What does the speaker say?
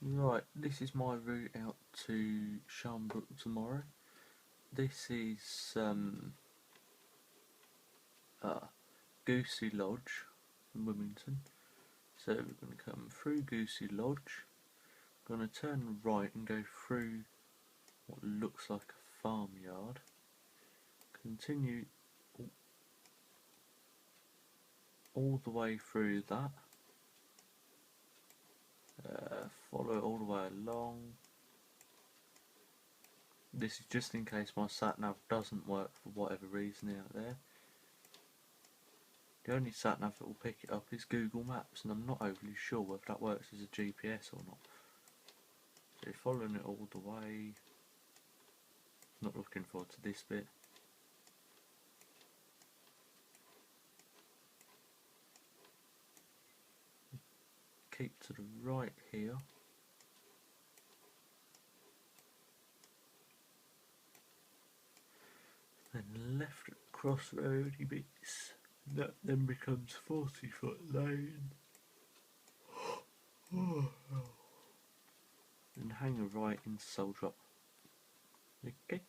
Right, this is my route out to Sharnbrook tomorrow. This is Goosey Lodge in Wilmington. So we're going to come through Goosey Lodge, going to turn right and go through what looks like a farmyard. Continue all the way through that. Follow it all the way along. This is just in case my sat nav doesn't work for whatever reason out there. The only sat nav that will pick it up is Google Maps, and I'm not overly sure whether that works as a GPS or not. So you're following it all the way. Not looking forward to this bit. Keep to the right here. Then left at the crossroady bits. That then becomes 40-foot lane. And hang a right into Soul Drop. Okay.